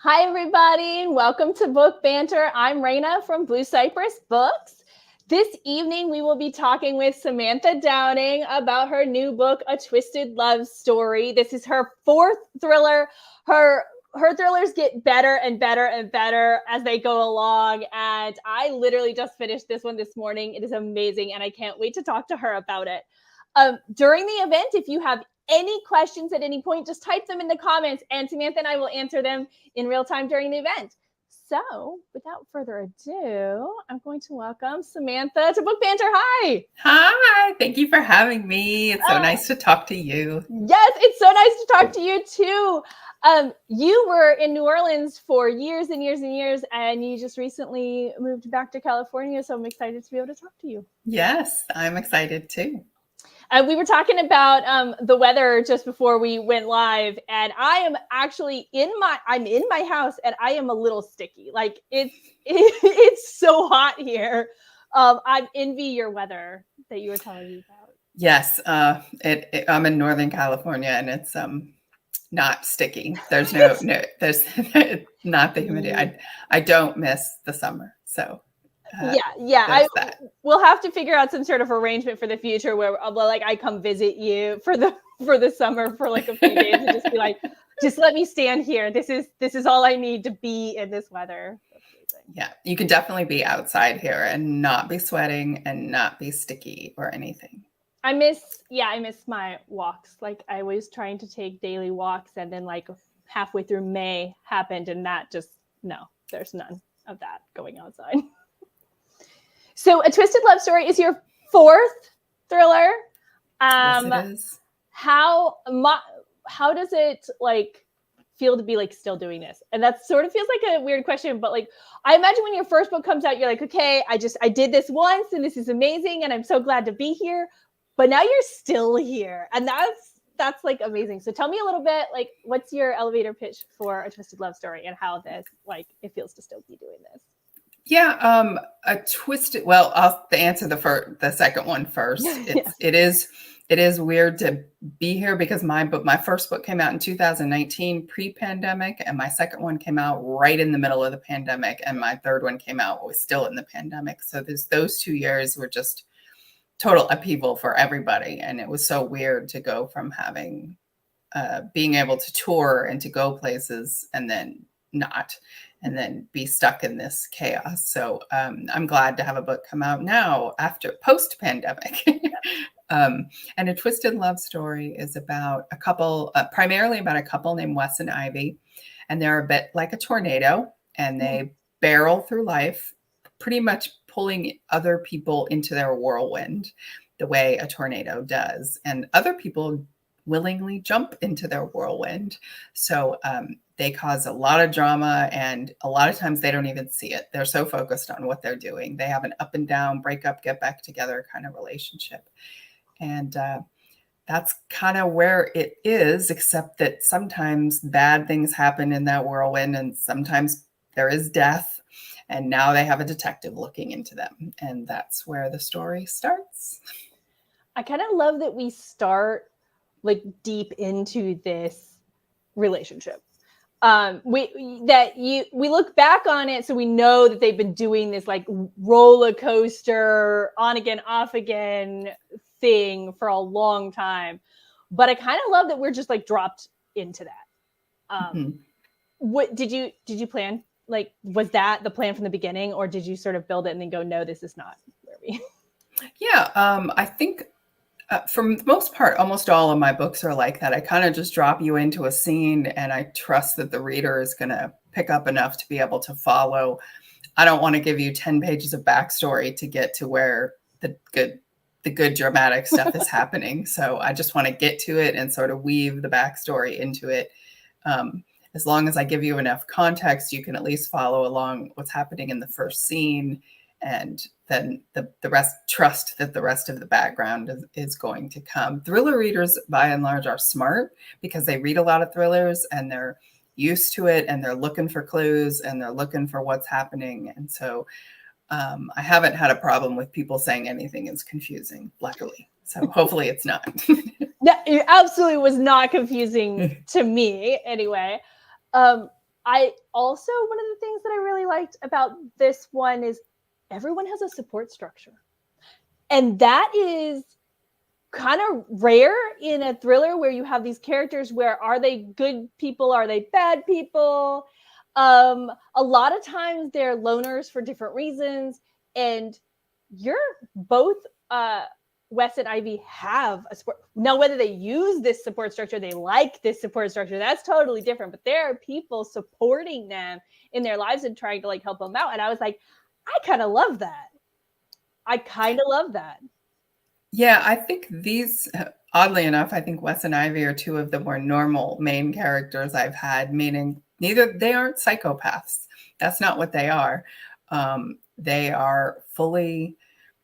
Hi, everybody, and welcome to Book Banter. I'm Raina from Blue Cypress Books. This evening, we will be talking with Samantha Downing about her new book, A Twisted Love Story. This is her fourth thriller. Her thrillers get better and better and better as they go along, and I literally just finished this one this morning. It is amazing, and I can't wait to talk to her about it. During the event, if you have any questions at any point, just type them in the comments, and Samantha and I will answer them in real time during the event. So without further ado, I'm going to welcome Samantha to Book Banter. Hi. Hi, thank you for having me. It's so nice to talk to you. Yes, it's so nice to talk to you too. You were in New Orleans for years and years and years, and you just recently moved back to California. So I'm excited to be able to talk to you. Yes, I'm excited too. We were talking about the weather just before we went live, and I am actually I'm in my house, and I am a little sticky. Like it's so hot here. I envy your weather that you were telling me about. Yes, I'm in Northern California, and it's not sticky. There's there's not the humidity. I don't miss the summer, so. We'll have to figure out some sort of arrangement for the future where I come visit you for the summer for like a few days and just be like, just let me stand here. This is all I need to be in this weather. Yeah, you can definitely be outside here and not be sweating and not be sticky or anything. I miss my walks. Like I was trying to take daily walks, and then like halfway through May happened, and that just there's none of that going outside. So A Twisted Love Story is your fourth thriller. Yes, it is. How does it like feel to be like still doing this? And that sort of feels like a weird question, but like I imagine when your first book comes out, you're like, okay, I did this once and this is amazing and I'm so glad to be here. But now you're still here. And that's like amazing. So tell me a little bit, like, what's your elevator pitch for A Twisted Love Story and how this, like, it feels to still be doing this? Yeah, a twisted. Well, I'll answer the second one first. It is weird to be here because my first book came out in 2019, pre-pandemic, and my second one came out right in the middle of the pandemic, and my third one came out was still in the pandemic. So those 2 years were just total upheaval for everybody, and it was so weird to go from having being able to tour and to go places and then not. And then be stuck in this chaos. So I'm glad to have a book come out now after post-pandemic. And A Twisted Love Story is about a couple, primarily about a couple named Wes and Ivy. And they're a bit like a tornado, and they barrel through life, pretty much pulling other people into their whirlwind the way a tornado does. And other people willingly jump into their whirlwind. So they cause a lot of drama, and a lot of times they don't even see it. They're so focused on what they're doing. They have an up and down, break up, get back together kind of relationship. And that's kind of where it is, except that sometimes bad things happen in that whirlwind, and sometimes there is death. And now they have a detective looking into them. And that's where the story starts. I kind of love that we start like deep into this relationship. We look back on it, so we know that they've been doing this like roller coaster on again, off again thing for a long time. But I kind of love that we're just like dropped into that. What did you plan? Like, was that the plan from the beginning, or did you sort of build it and then go, no, this is not where we? Yeah, I think. For the most part, almost all of my books are like that. I kind of just drop you into a scene, and I trust that the reader is going to pick up enough to be able to follow. I don't want to give you 10 pages of backstory to get to where the good dramatic stuff is happening. So I just want to get to it and sort of weave the backstory into it. As long as I give you enough context, you can at least follow along what's happening in the first scene. And then the rest, trust that the rest of the background is going to come. Thriller readers, by and large, are smart because they read a lot of thrillers and they're used to it, and they're looking for clues and they're looking for what's happening. And so I haven't had a problem with people saying anything is confusing, luckily. So hopefully it's not. It absolutely was not confusing to me anyway. I also, one of the things that I really liked about this one is everyone has a support structure. And that is kind of rare in a thriller where you have these characters where are they good people? Are they bad people? A lot of times they're loners for different reasons. And you're both, Wes and Ivy have a support. Now, whether they use this support structure, they like this support structure, that's totally different. But there are people supporting them in their lives and trying to like help them out. And I was like, I kind of love that. Yeah, I think these, oddly enough, I think Wes and Ivy are two of the more normal main characters I've had, meaning they aren't psychopaths. That's not what they are. They are fully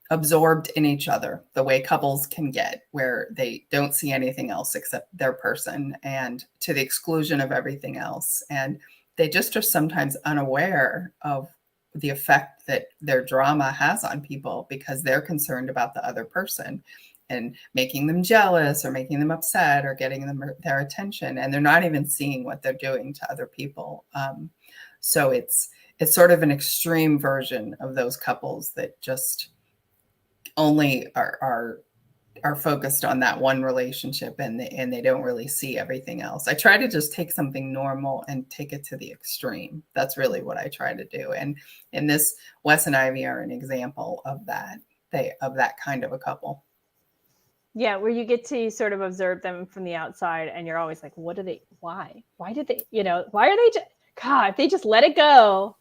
absorbed in each other, the way couples can get, where they don't see anything else except their person and to the exclusion of everything else. And they just are sometimes unaware of the effect that their drama has on people because they're concerned about the other person and making them jealous or making them upset or getting them their attention. And they're not even seeing what they're doing to other people. So it's sort of an extreme version of those couples that just only are focused on that one relationship and they don't really see everything else. I try to just take something normal and take it to the extreme. That's really what I try to do. And in this, Wes and Ivy are an example of that. Of that kind of a couple. Yeah, where you get to sort of observe them from the outside and you're always like, why did they, why are they just, God, if they just let it go,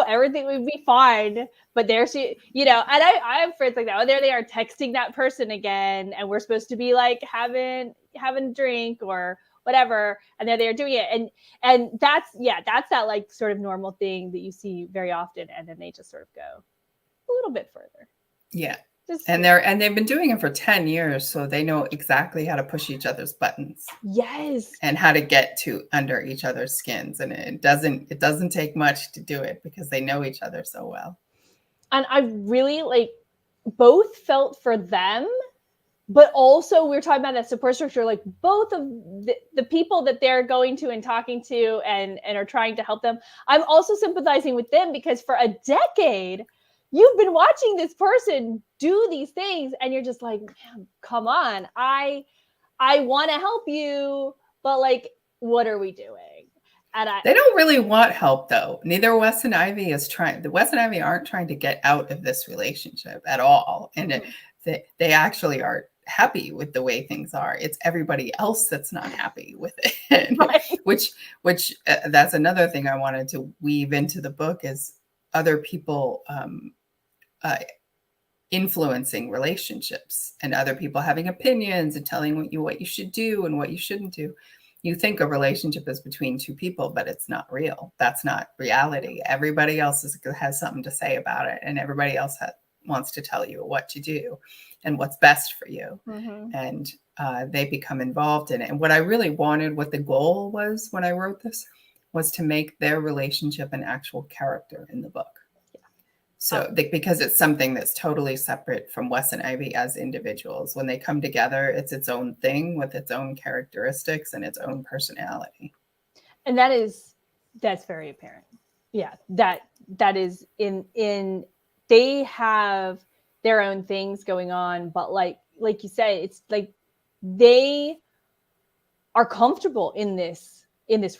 everything would be fine. But there she, and I have friends like that. Oh, there they are texting that person again. And we're supposed to be like having a drink or whatever. And there they are doing it. And that's that like sort of normal thing that you see very often. And then they just sort of go a little bit further. Yeah. And they've been doing it for 10 years, so they know exactly how to push each other's buttons. Yes. And how to get to under each other's skins. And it doesn't take much to do it because they know each other so well. And I really like both felt for them, but also we're talking about that support structure, like both of the people that they're going to and talking to and are trying to help them. I'm also sympathizing with them because for a decade, you've been watching this person do these things and you're just like, man, come on. I want to help you, but like, what are we doing? And they don't really want help though. Neither Wes and Ivy is trying. The Wes and Ivy aren't trying to get out of this relationship at all. And they actually are happy with the way things are. It's everybody else that's not happy with it. Right. which that's another thing I wanted to weave into the book is other people influencing relationships and other people having opinions and telling you what you should do and what you shouldn't do. You think a relationship is between two people, but it's not real. That's not reality. Everybody else has something to say about it, and everybody else wants to tell you what to do and what's best for you. Mm-hmm. And they become involved in it. And what I really wanted, what the goal was when I wrote this, was to make their relationship an actual character in the book. So because it's something that's totally separate from Wes and Ivy as individuals. When they come together, it's its own thing with its own characteristics and its own personality. And that's very apparent. Yeah, that is in they have their own things going on, but like you say, it's like they are comfortable in this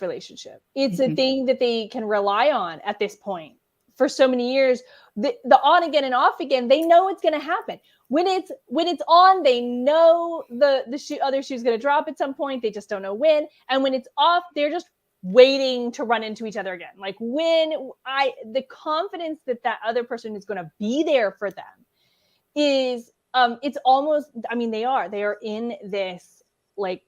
relationship. It's a thing that they can rely on at this point. For so many years, the on again and off again, they know it's going to happen. When it's on, they know the other shoe's going to drop at some point. They just don't know when. And when it's off, they're just waiting to run into each other again. Like the confidence that other person is going to be there for them is, it's almost, they are in this like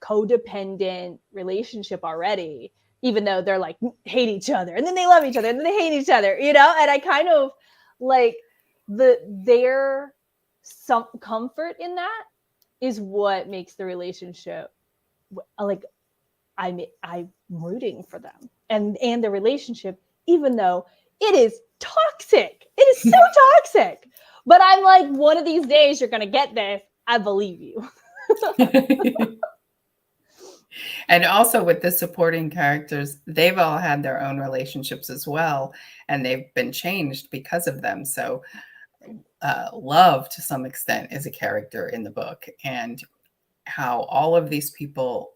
codependent relationship already. Even though they're like hate each other and then they love each other and then they hate each other, and I kind of like their some comfort in that is what makes the relationship like I'm rooting for them and the relationship, even though it is toxic. It is so toxic. But I'm like, one of these days you're gonna get this. I believe you. And also with the supporting characters, they've all had their own relationships as well, and they've been changed because of them. So Love, to some extent, is a character in the book, and how all of these people,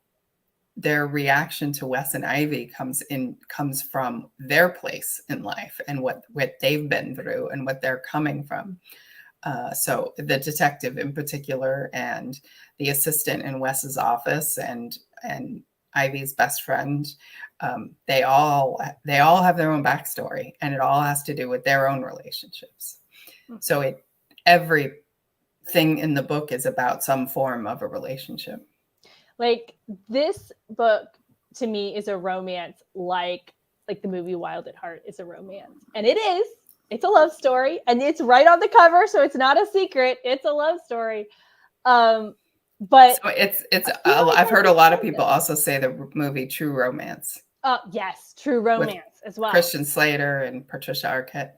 their reaction to Wes and Ivy comes from their place in life and what they've been through and what they're coming from. So the detective in particular, and the assistant in Wes's office, and Ivy's best friend, they all have their own backstory, and it all has to do with their own relationships. So everything in the book is about some form of a relationship. Like, this book to me is a romance, like the movie Wild at Heart is a romance, and it is. It's a love story, and it's right on the cover, so it's not a secret. It's a love story. But so it's I've heard a lot of people also say the movie True Romance. Yes, True Romance as well. Christian Slater and Patricia Arquette.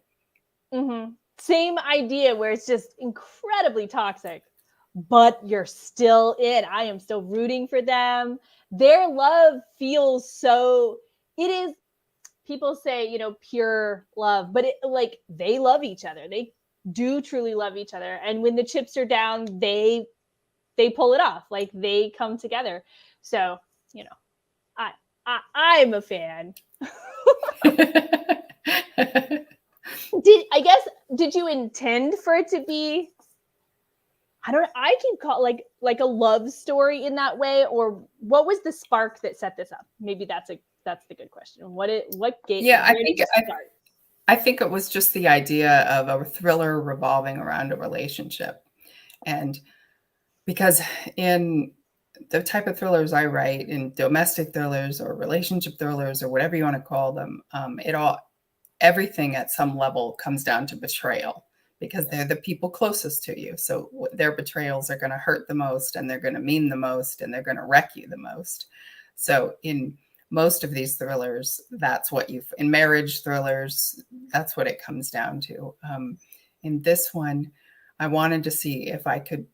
Mm-hmm. Same idea, where it's just incredibly toxic, but you're still in. I am still rooting for them. Their love feels so. It is. People say, pure love, but they love each other. They do truly love each other. And when the chips are down, they pull it off. Like, they come together. So, I'm a fan. Did you intend for it to be, I can call like a love story in that way, or what was the spark that set this up? Maybe that's the good question. What gave? Yeah, I think it was just the idea of a thriller revolving around a relationship. And because in the type of thrillers I write, in domestic thrillers or relationship thrillers or whatever you want to call them, everything at some level comes down to betrayal, because they're the people closest to you. So their betrayals are going to hurt the most, and they're going to mean the most, and they're going to wreck you the most. So in most of these thrillers, that's what in marriage thrillers, that's what it comes down to. In this one, I wanted to see if I could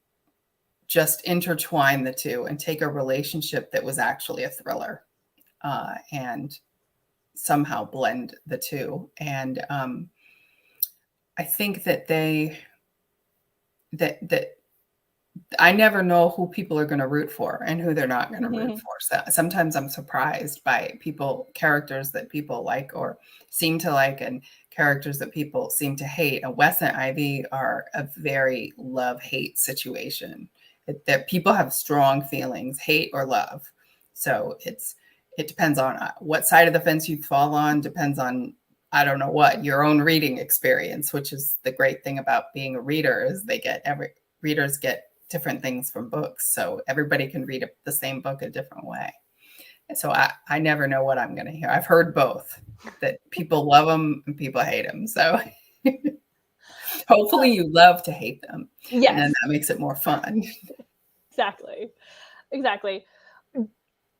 just intertwine the two and take a relationship that was actually a thriller, and somehow blend the two. And I think that I never know who people are going to root for and who they're not going to root for. So sometimes I'm surprised by characters that people like or seem to like, and characters that people seem to hate. And Wes and Ivy are a very love-hate situation. That people have strong feelings, hate or love. So it depends on what side of the fence you fall on, depends on, I don't know what, your own reading experience, which is the great thing about being a reader, is readers get different things from books. So everybody can read the same book a different way. And so I never know what I'm going to hear. I've heard both, that people love them and people hate them. So hopefully you love to hate them. Yes. And then that makes it more fun. Exactly.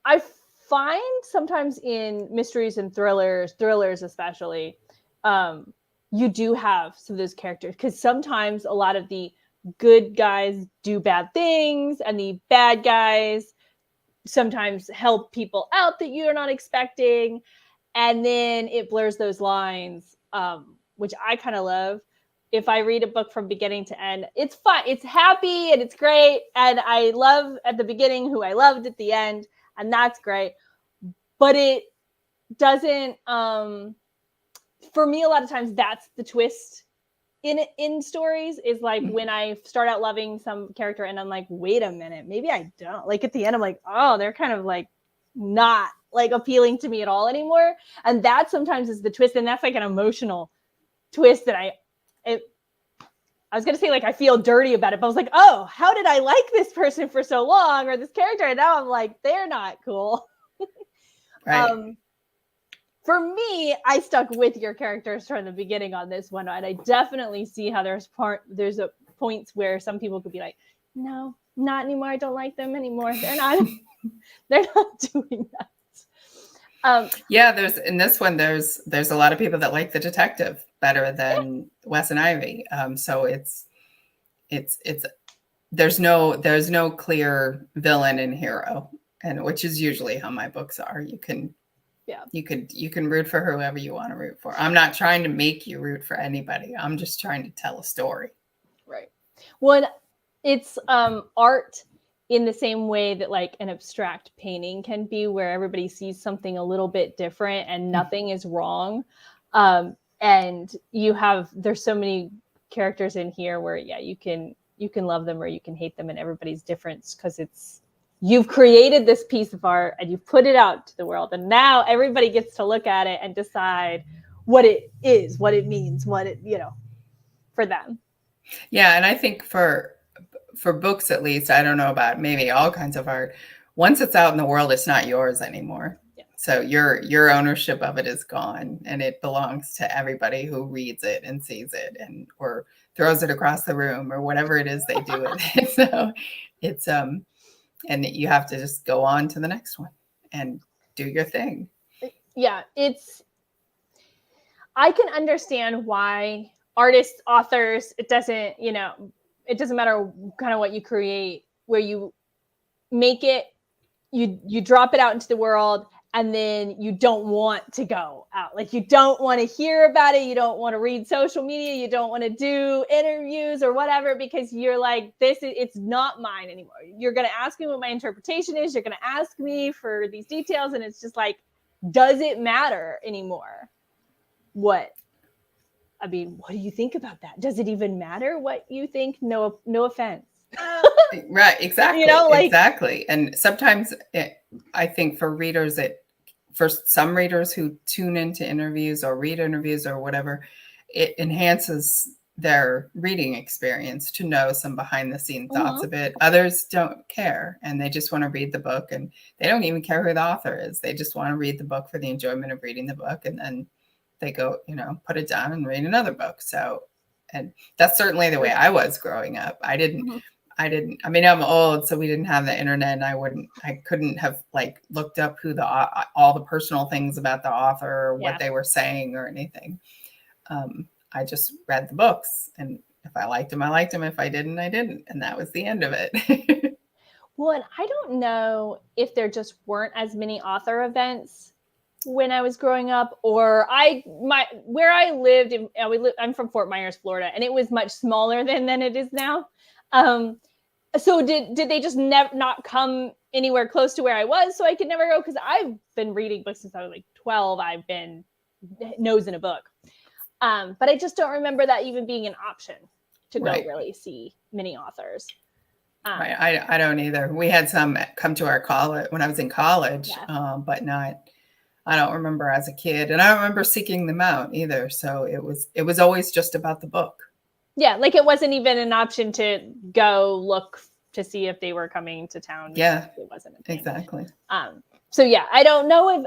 I find sometimes in mysteries and thrillers especially, you do have some of those characters, because sometimes a lot of the good guys do bad things, and the bad guys sometimes help people out that you're not expecting, and then it blurs those lines, which I kind of love. If I read a book from beginning to end, it's fun, it's happy, and it's great, and I love at the beginning who I loved at the end, and that's great. But it doesn't, for me, a lot of times that's the twist in stories, is like when I start out loving some character and I'm like, wait a minute, maybe I don't. Like at the end, I'm like, oh, they're kind of like not like appealing to me at all anymore. And that sometimes is the twist. And that's like an emotional twist that I was going to say, like, I feel dirty about it, but I was like, oh, how did I like this person for so long, or this character? And now I'm like, they're not cool. Right. For me, I stuck with your characters from the beginning on this one, and I definitely see how there's points where some people could be like, no, not anymore. I don't like them anymore. They're not doing that. Yeah, in this one, there's a lot of people that like the detective better than Wes and Ivy. So there's no clear villain and hero. and which is usually how my books are. You can root for whoever you want to root for. I'm not trying to make you root for anybody. I'm just trying to tell a story. Right. Well, it's art in the same way that like an abstract painting can be, where everybody sees something a little bit different and nothing is wrong. And there's so many characters in here where, you can love them or you can hate them, and everybody's different because you've created this piece of art and you've put it out to the world, and now everybody gets to look at it and decide what it is, what it means, what it, for them. Yeah. And I think for books, at least, I don't know about maybe all kinds of art, once it's out in the world, it's not yours anymore. Yeah. So your ownership of it is gone, and it belongs to everybody who reads it and sees it and or throws it across the room or whatever it is they do with it. So it's and you have to just go on to the next one and do your thing. Yeah, I can understand why artists, authors, it doesn't matter kind of what you create, where you make it, you drop it out into the world, and then you don't want to go out. Like, you don't want to hear about it. You don't want to read social media. You don't want to do interviews or whatever, because you're like, it's not mine anymore. You're going to ask me what my interpretation is. You're going to ask me for these details. And it's just like, does it matter anymore? What do you think about that? Does it even matter what you think? No offense. Right. Exactly. Exactly. And sometimes I think for readers, for some readers who tune into interviews or read interviews or whatever, it enhances their reading experience to know some behind the scenes thoughts of it. Others don't care, and they just want to read the book, and they don't even care who the author is. They just want to read the book for the enjoyment of reading the book. And then they go, put it down and read another book. So, and that's certainly the way I was growing up. I mean, I'm old, so we didn't have the internet, and I couldn't have like looked up all the personal things about the author or what they were saying or anything. I just read the books, and if I liked them, I liked them. If I didn't, I didn't. And that was the end of it. Well, and I don't know if there just weren't as many author events when I was growing up, or where I lived, I'm from Fort Myers, Florida, and it was much smaller than it is now. So did they just not come anywhere close to where I was, so I could never go? Because I've been reading books since I was like 12. I've been nose in a book. But I just don't remember that even being an option to go really see many authors. Right. I don't either. We had some come to our college when I was in college, but not, I don't remember as a kid, and I don't remember seeking them out either. So it was always just about the book. Yeah. Like, it wasn't even an option to go look to see if they were coming to town. Yeah, it wasn't a thing. Exactly. So yeah, I don't know if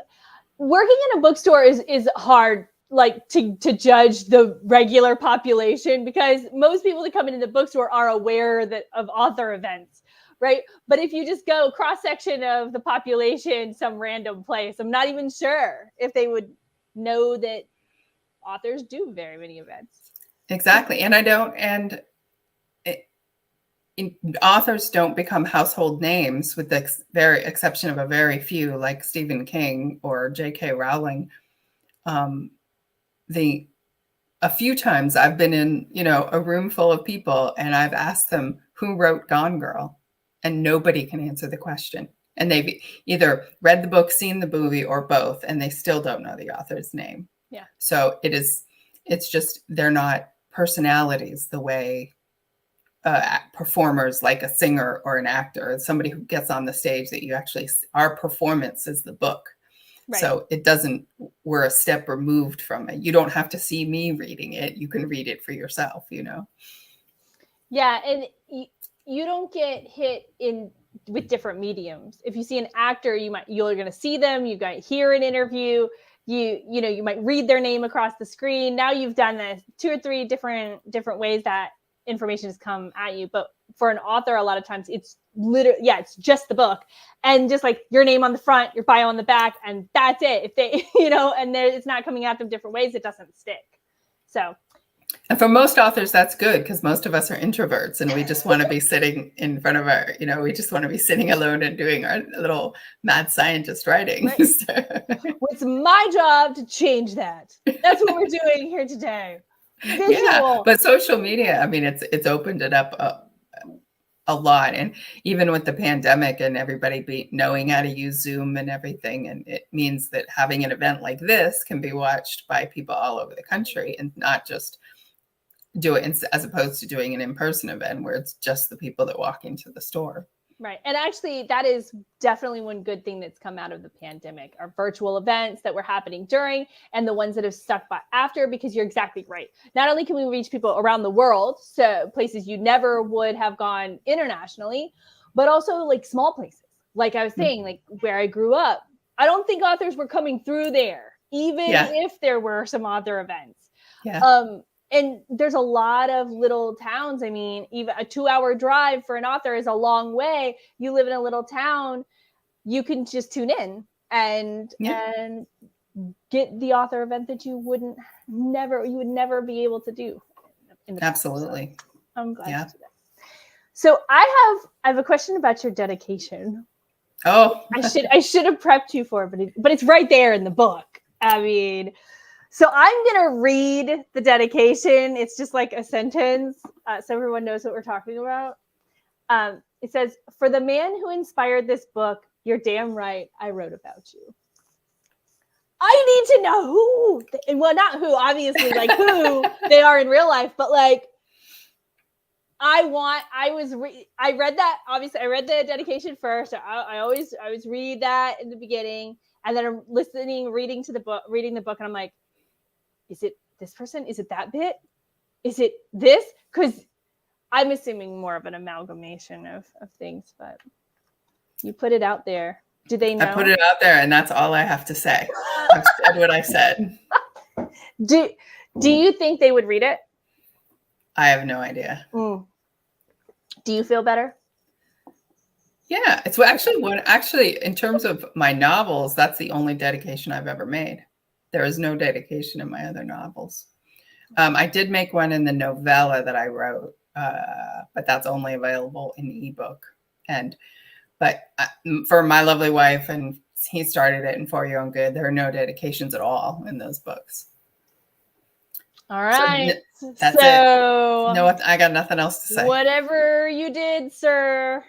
working in a bookstore is hard, like to judge the regular population, because most people that come into the bookstore are aware of author events, right? But if you just go cross section of the population, some random place, I'm not even sure if they would know that authors do very many events. Exactly. And authors don't become household names, with the very exception of a very few, like Stephen King or J.K. Rowling. A few times I've been in, a room full of people, and I've asked them who wrote Gone Girl, and nobody can answer the question. And they've either read the book, seen the movie, or both, and they still don't know the author's name. Yeah. So it's just, they're not personalities the way performers, like a singer or an actor, somebody who gets on the stage that you actually, our performance is the book. Right. So we're a step removed from it. You don't have to see me reading it. You can read it for yourself, Yeah. And you don't get hit with different mediums. If you see an actor, you're going to see them. You might hear an interview. You might read their name across the screen. Now you've done this 2 or 3 different ways that information has come at you. But for an author, a lot of times it's literally, it's just the book, and just like your name on the front, your bio on the back, and that's it. If they, and it's not coming at them different ways, it doesn't stick. So And for most authors, that's good because most of us are introverts and we just want to be sitting in front of our, we just want to be sitting alone and doing our little mad scientist writing. Right. It's my job to change that. That's what we're doing here today. Visual. Yeah, but social media, I mean, it's opened it up a lot. And even with the pandemic and everybody knowing how to use Zoom and everything, and it means that having an event like this can be watched by people all over the country and not just do it as opposed to doing an in-person event where it's just the people that walk into the store. Right. And actually, that is definitely one good thing that's come out of the pandemic, are virtual events that were happening during and the ones that have stuck by after, because you're exactly right. Not only can we reach people around the world, so places you never would have gone internationally, but also like small places. Like I was saying, like where I grew up, I don't think authors were coming through there, even if there were some author events. Yeah. And there's a lot of little towns. I mean, even a 2-hour drive for an author is a long way. You live in a little town, you can just tune in and get the author event that you would never be able to do. Absolutely. So I'm glad to do that. So I have a question about your dedication. Oh, I should have prepped you for it, but it's right there in the book. I mean, so I'm going to read the dedication. It's just like a sentence, so everyone knows what we're talking about. It says, "For the man who inspired this book, you're damn right I wrote about you." I need to know who, well, not who, obviously, like who they are in real life, but like, I read that, obviously, I read the dedication first. I always read that in the beginning, and then I'm reading the book, and I'm like, is it this person? Is it that bit? Is it this? Because I'm assuming more of an amalgamation of things, but you put it out there. Do they know? I put it out there, and that's all I have to say. I've said what I said. Do you think they would read it? I have no idea. Do you feel better? Yeah, it's actually in terms of my novels, that's the only dedication I've ever made. There is no dedication in my other novels. I did make one in the novella that I wrote, but that's only available in ebook. But for My Lovely Wife, and he started it, and For Your Own Good, there are no dedications at all in those books. All right. So that's it. No, I got nothing else to say. Whatever you did, sir.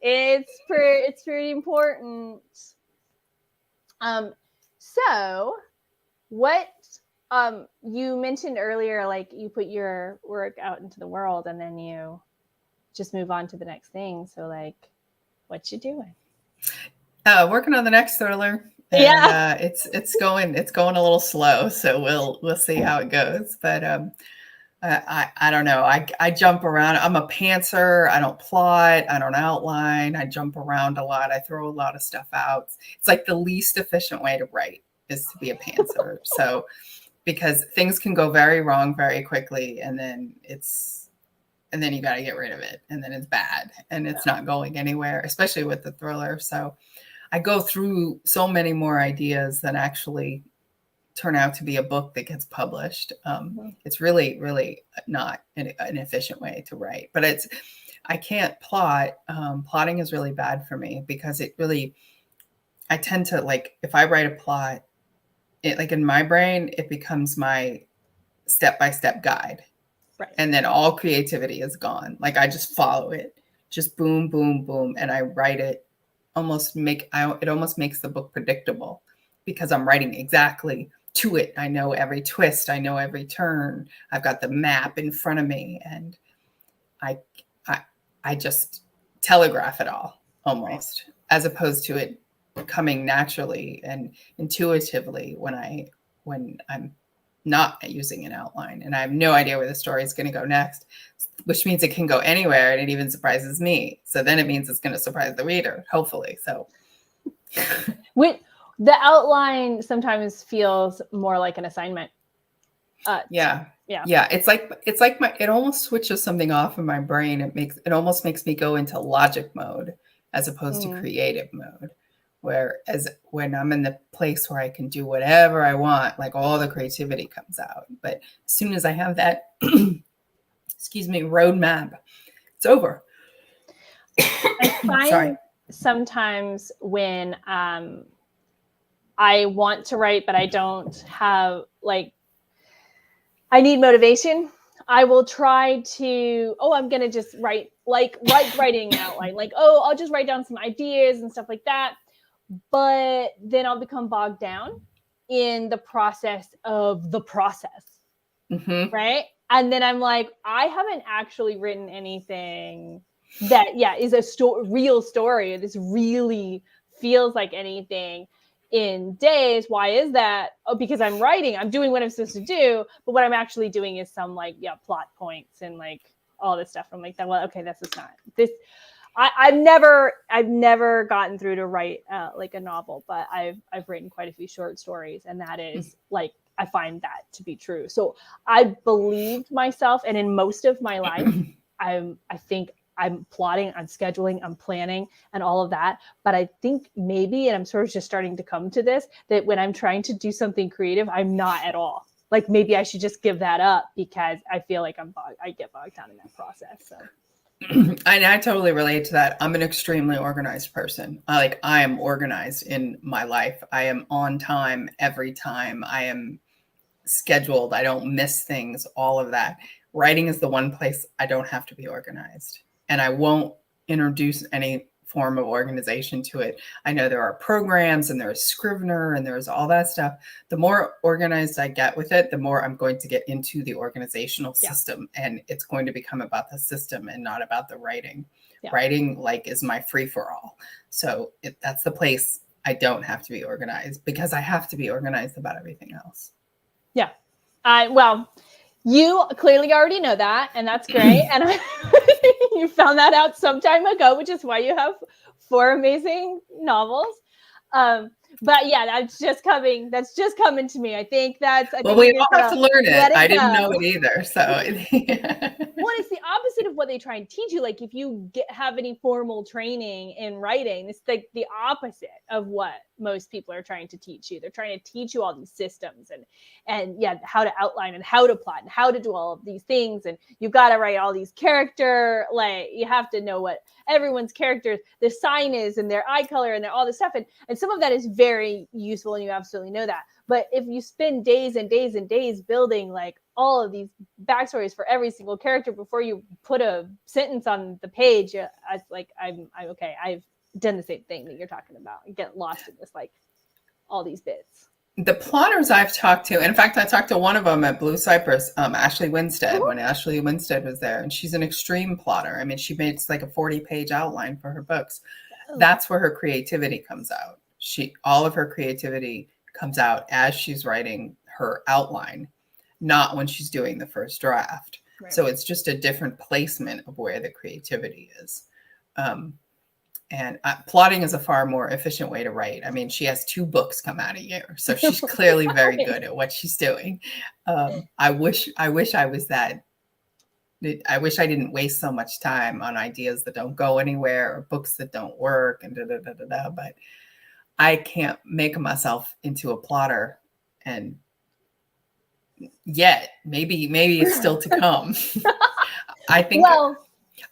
It's pretty important. So what you mentioned earlier, like you put your work out into the world and then you just move on to the next thing. So like, what you doing? Working on the next thriller. And, it's going a little slow, so we'll see how it goes. But I don't know. I jump around. I'm a pantser. I don't plot. I don't outline. I jump around a lot. I throw a lot of stuff out. It's like the least efficient way to write is to be a pantser. So because things can go very wrong very quickly, and then you got to get rid of it, and then it's bad and it's not going anywhere, especially with the thriller. So I go through so many more ideas than actually turn out to be a book that gets published. It's really, really not an efficient way to write, but I can't plot. Plotting is really bad for me because I tend to, like, if I write a plot, like in my brain, it becomes my step-by-step guide. Right. And then all creativity is gone. Like I just follow it, just boom, boom, boom. And I write it it almost makes the book predictable because I'm writing exactly to it. I know every twist. I know every turn. I've got the map in front of me, and I just telegraph it all almost, as opposed to it coming naturally and intuitively when I'm not using an outline and I have no idea where the story is going to go next, which means it can go anywhere, and it even surprises me. So then it means it's going to surprise the reader, hopefully. So the outline sometimes feels more like an assignment. Yeah. It almost switches something off in my brain. It almost makes me go into logic mode as opposed to creative mode, Whereas when I'm in the place where I can do whatever I want, like all the creativity comes out. But as soon as I have that, excuse me, roadmap, it's over. I find sometimes when I want to write, but I don't have I need motivation, I will try to, I'm going to just writing an outline. I'll just write down some ideas and stuff like that. But then I'll become bogged down in the process of the process. Mm-hmm. Right. And then I'm like, I haven't actually written anything that, is a real story. This really feels like anything in days. Why is that? Oh, because I'm writing, I'm doing what I'm supposed to do. But what I'm actually doing is some plot points and all this stuff. I'm like, well, okay, this is not this. I've never gotten through to write a novel, but I've written quite a few short stories, and that is I find that to be true. So I believed myself, and in most of my life, I think I'm plotting, I'm scheduling, I'm planning, and all of that. But I think maybe, and I'm sort of just starting to come to this, that when I'm trying to do something creative, I'm not at all. Maybe I should just give that up because I feel like I get bogged down in that process. So. I totally relate to that. I'm an extremely organized person. I am organized in my life. I am on time every time. I am scheduled. I don't miss things, all of that. Writing is the one place I don't have to be organized. And I won't introduce any form of organization to it. I know there are programs and there's Scrivener and there's all that stuff. The more organized I get with it, the more I'm going to get into the organizational system, and it's going to become about the system and not about the writing. Writing is my free for all. So that's the place I don't have to be organized, because I have to be organized about everything else. Yeah. Well, you clearly already know that, and that's great. And you found that out some time ago, which is why you have 4 amazing novels. But yeah, that's just coming to me. I think we all have to learn it. I didn't know it either. So well, it's the opposite of what they try and teach you. If you have any formal training in writing, it's the opposite of what most people are trying to teach you. They're trying to teach you all these systems and how to outline and how to plot and how to do all of these things. And you've got to write all these character, you have to know what everyone's character, the sign is, and their eye color and all this stuff. And some of that is very useful, and you absolutely know that. But if you spend days and days and days building all of these backstories for every single character before you put a sentence on the page, I'm okay. I've done the same thing that you're talking about. I get lost in this, all these bits. The plotters I've talked to, in fact, I talked to one of them at Blue Cypress, Ashley Winstead, when Ashley Winstead was there, and she's an extreme plotter. I mean, she makes a 40-page outline for her books. That's where her creativity comes out. All of her creativity comes out as she's writing her outline, not when she's doing the first draft. Right. So it's just a different placement of where the creativity is. And plotting is a far more efficient way to write. I mean, she has 2 books come out a year, so she's clearly very good at what she's doing. I wish I was that. I wish I didn't waste so much time on ideas that don't go anywhere or books that don't work and but I can't make myself into a plotter, and yet maybe it's still to come. I think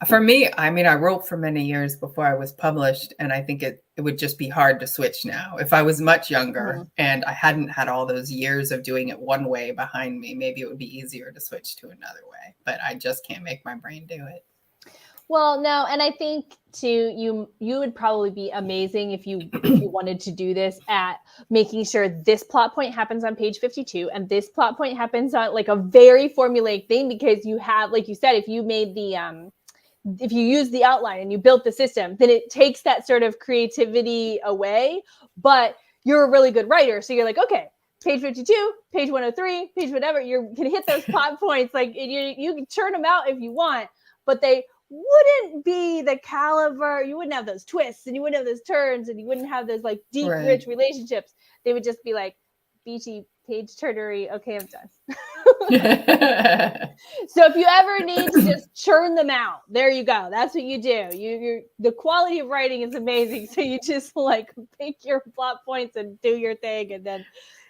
for me, I mean, I wrote for many years before I was published, and I think it would just be hard to switch now. If I was much younger and I hadn't had all those years of doing it one way behind me, maybe it would be easier to switch to another way, but I just can't make my brain do it. Well, no, and I think too, you would probably be amazing if you wanted to do this at making sure this plot point happens on page 52 and this plot point happens on a very formulaic thing, because you have, like you said, if you made if you use the outline and you built the system, then it takes that sort of creativity away, but you're a really good writer. So you're okay, page 52, page 103, page whatever, you can hit those plot points. You can churn them out if you want, but they wouldn't be the caliber. You wouldn't have those twists, and you wouldn't have those turns, and you wouldn't have those deep, rich relationships. They would just be beachy page turnery. Okay, I'm done. So if you ever need to just churn them out, there you go. That's what you do. The quality of writing is amazing. So you just like pick your plot points and do your thing, and then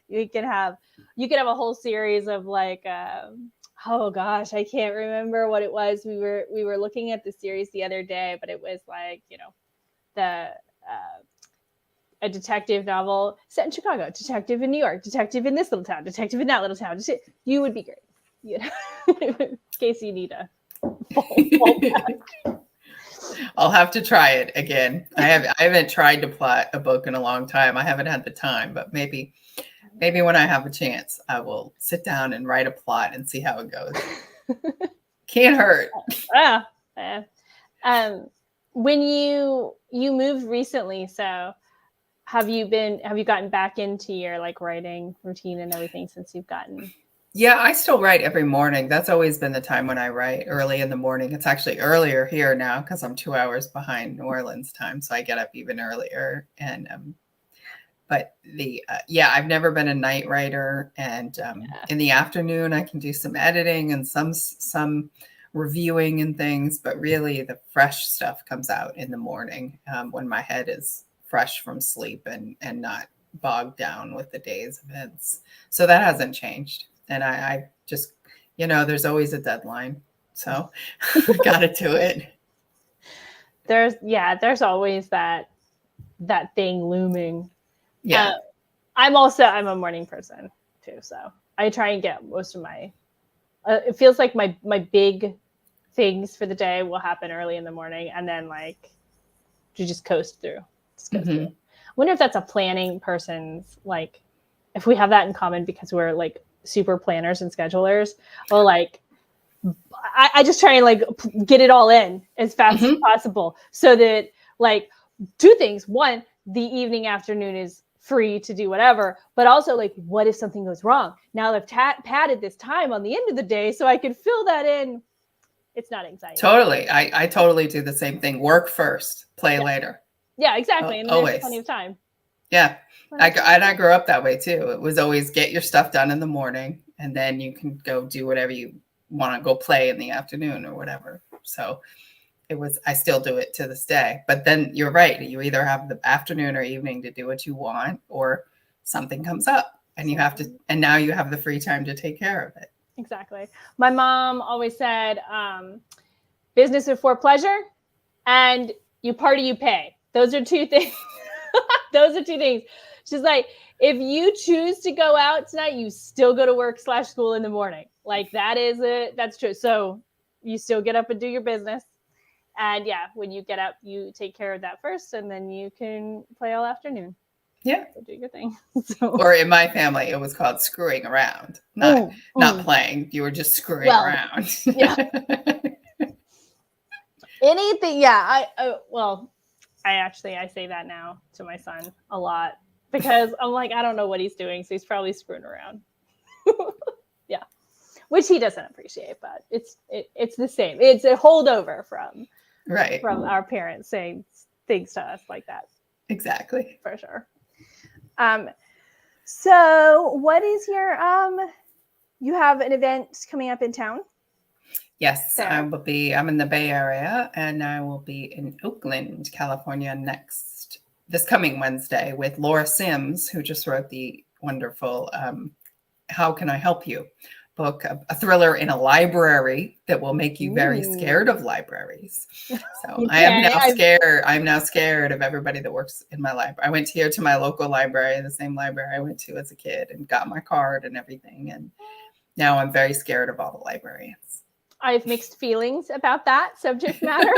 you can have a whole series of like oh gosh, I can't remember what it was. We were looking at the series the other day, but it was like, the a detective novel set in Chicago, detective in New York, detective in this little town, detective in that little town. You would be great. In case you need a fall back. I'll have to try it again. I haven't tried to plot a book in a long time. I haven't had the time, but maybe when I have a chance, I will sit down and write a plot and see how it goes. Can't hurt. When you moved recently, so have you gotten back into your like writing routine and everything since you've gotten? Yeah, I still write every morning. That's always been the time when I write, early in the morning. It's actually earlier here now because I'm 2 hours behind New Orleans time, so I get up even earlier. And but I've never been a night writer, and in the afternoon I can do some editing and some reviewing and things, but really the fresh stuff comes out in the morning when my head is fresh from sleep and not bogged down with the day's events. So that hasn't changed. And I just, there's always a deadline. So got to do it. There's always that thing looming. Yeah. I'm a morning person too. So I try and get most of my, it feels like my big things for the day will happen early in the morning. And then like, you just coast through. I wonder if that's a planning person's, like, if we have that in common because we're like super planners and schedulers, or like I just try and like get it all in as fast as possible so that like two things. One, the evening afternoon is free to do whatever, but also like, what if something goes wrong? Now I've padded this time on the end of the day so I can fill that in. It's not anxiety. Totally. I totally do the same thing. Work first, play later. Yeah, exactly. And there's plenty of time. Yeah. I grew up that way too. It was always get your stuff done in the morning and then you can go do whatever you want to go play in the afternoon or whatever. So I still do it to this day. But then you're right. You either have the afternoon or evening to do what you want, or something comes up and and now you have the free time to take care of it. Exactly. My mom always said, business before pleasure, and you party, you pay. Those are two things. She's like, if you choose to go out tonight, you still go to work / school in the morning. Like that's true. So you still get up and do your business. And yeah, when you get up, you take care of that first, and then you can play all afternoon. Yeah. So do your thing. Or in my family, it was called screwing around, not playing. You were just screwing around. Yeah. Anything. Yeah. I say that now to my son a lot because I'm like, I don't know what he's doing. So he's probably screwing around. Yeah. Which he doesn't appreciate, but it's the same. It's a holdover from our parents saying things to us like that. Exactly. For sure. So what is your, you have an event coming up in town? Yes, I'm in the Bay Area, and I will be in Oakland, California this coming Wednesday with Laura Sims, who just wrote the wonderful How Can I Help You book, a thriller in a library that will make you very scared of libraries. So I'm now scared of everybody that works in my library. I went here to my local library, the same library I went to as a kid, and got my card and everything. And now I'm very scared of all the librarians. I have mixed feelings about that subject matter.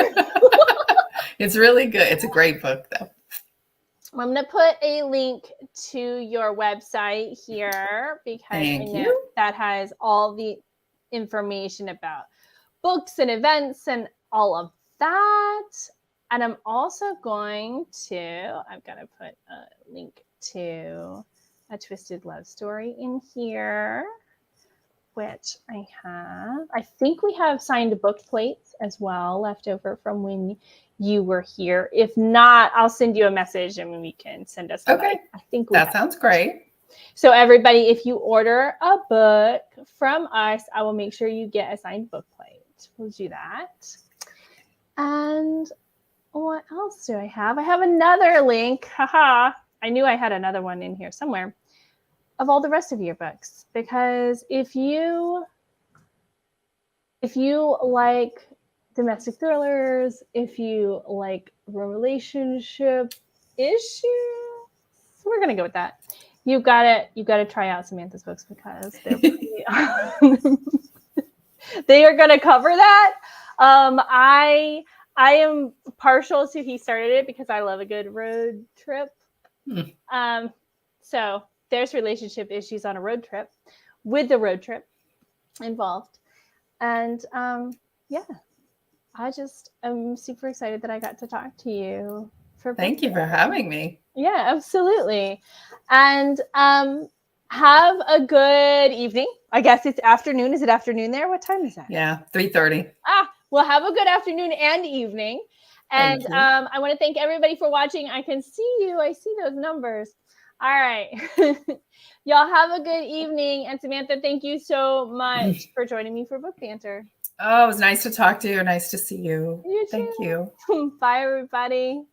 It's really good. It's a great book, though. I'm going to put a link to your website here because I know that has all the information about books and events and all of that. And I'm also going to put a link to A Twisted Love Story in here, which I have. I think we have signed book plates as well left over from when you were here. If not, I'll send you a message and we can send us. Okay. I think that sounds great. So everybody, if you order a book from us, I will make sure you get a signed book plate. We'll do that. And what else do I have? I have another link. Haha. I knew I had another one in here somewhere of all the rest of your books. Because if you like domestic thrillers, if you like relationship issues, we're gonna go with that. You gotta try out Samantha's books because they're pretty they are gonna cover that. I am partial to he started it because I love a good road trip. So there's relationship issues on a road trip with the road trip involved. And yeah, I just am super excited that I got to talk to you. Thank you for having me. Yeah, absolutely. And have a good evening. I guess it's afternoon. Is it afternoon there? What time is that? Yeah, 3:30. Well, have a good afternoon and evening. And I want to thank everybody for watching. I can see you. I see those numbers. All right. Y'all have a good evening. And Samantha, thank you so much for joining me for Book Banter. Oh, it was nice to talk to you. Nice to see you. You too. Thank you. Bye, everybody.